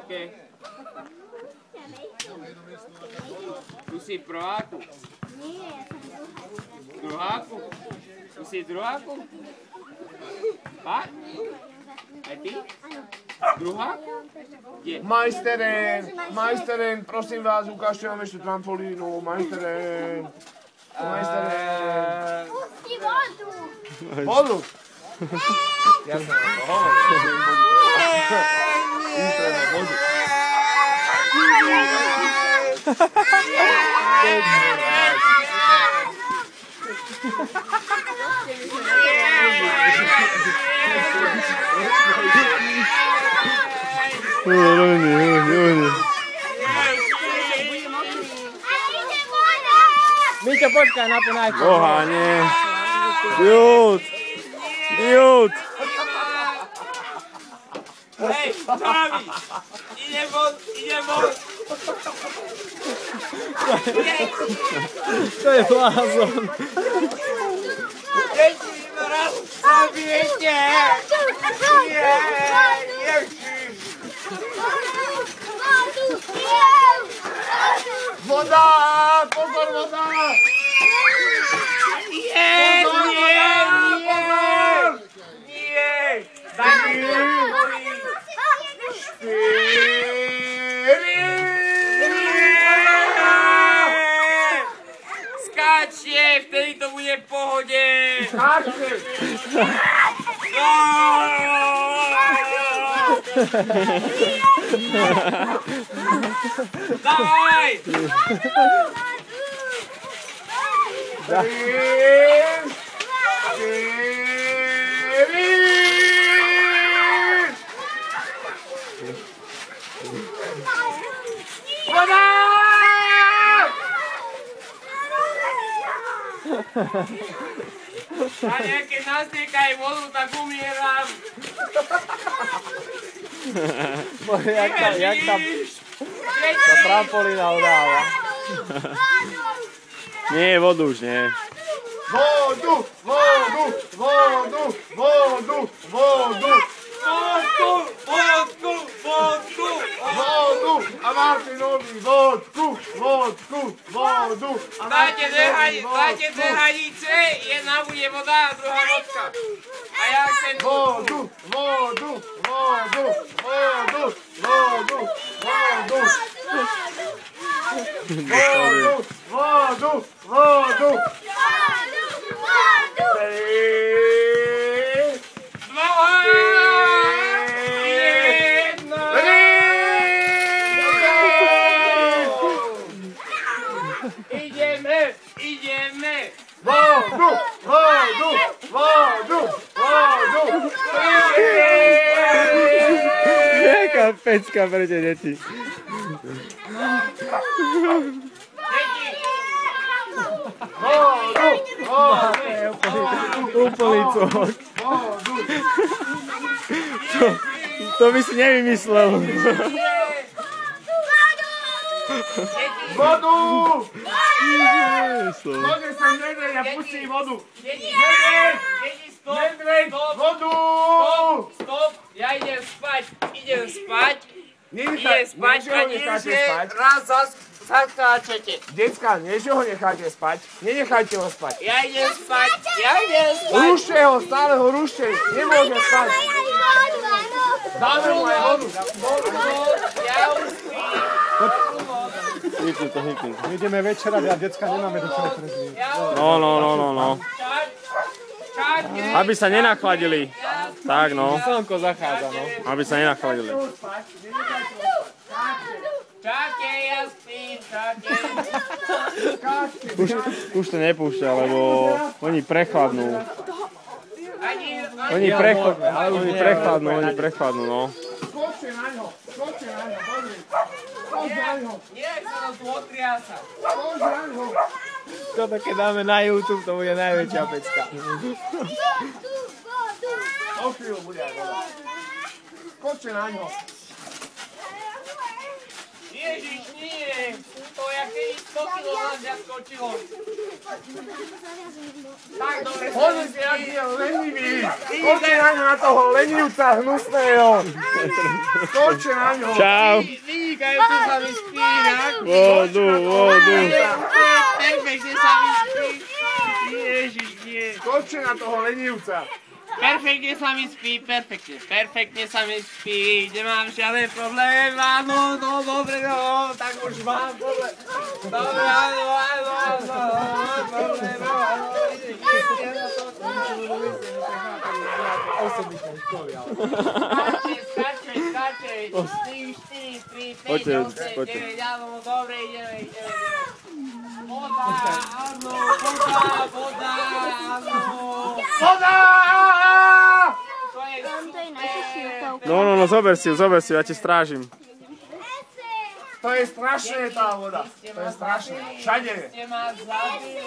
telke. Tu si v prváku? Nie, ja som druháčka. Druháku? Tu si v druháku? A? Aj ty? Druhá? Kde? Majsteren, prosím vás, ukážte vám ešte trampolínu, majsteren. Pusti vodu! Vodu? Ja som vám to hovoril. Vystreme vodu. Míťo, počkaj, napínaj. Boha, nie. Jud. Hej, čo robíš? Idem von. To je blázon. Deti, raz zabijete. Voda! Pozor, voda! Nie! Daj mi Skáčte, vtedy to bude v pohode! Skáčte! Daj! Voda! A keď nastriekaj vodu, tak umieram. Jak tá trampolína udáva. Nie, vodu už nie. Vodu! A Martinovi, vodku! Dajte dve hranice, jedna bude voda a druhá vodka. A ja chcem Vodu! Ideme! Vodu! Jaká pecka pre tie deti. Úplný cvok. To by si nevymyslel. Vodu! Ježiš. Noge sa nedej, ja pustím vodu! Deti, stop! Medveď, vodu! Stop! Ja idem spať! Idem spať a nie, necháte že spať. raz zaskáčete. Decka, nie že ho necháte spať, nenechajte ho spať. Ja idem spať! Rušte ho, stále ho rušte, nemôže spať. Dáme mu aj vodu. Ja už spím. Hýkni to. My ideme večerať a decka nemáme do čoho prezlieť. No. Čakne! Aby sa nenachladili. Tak no. Slnko zachádza, no. Aby sa nenachladili. Čakne, ja spím, čakne. Už to nepúšťa, lebo oni prechladnú. Oni prechladnú, no. Skočte na ňo, pozri. Nie, sa nám tu otriasa. Skoč na ňo. Toto keď dáme na YouTube, to bude najväčšia pecka. O chvíľu bude aj voda. Skočte na ňo. Ježiš, nie. To je keď 100 kg na mňa skočilo. Tak, dobre. Pozrite, aký je lenivý. Skočte na toho lenivca hnusného. Skočte na ňo. Čau. Vynikajúco sa mi spí, inak. Vodu. Perfektne sa mi spí. Ježiš, nie. Skočte na toho lenivca. Perfektne sa mi spí, perfektne sa mi spí, nemám žiaden problém, áno, no, dobre, no, tak už mám problém. Dobre, áno, dobre, Skáčej, 3, 4, 3, 5, 8, 9, áno, dobre, ideme. Voda, áno, áno. Voda! To je naša šiltovka. No, zober si ju, ja ti strážim. To je strašné tá voda. To je strašné. Všade je. Ste ma zabili.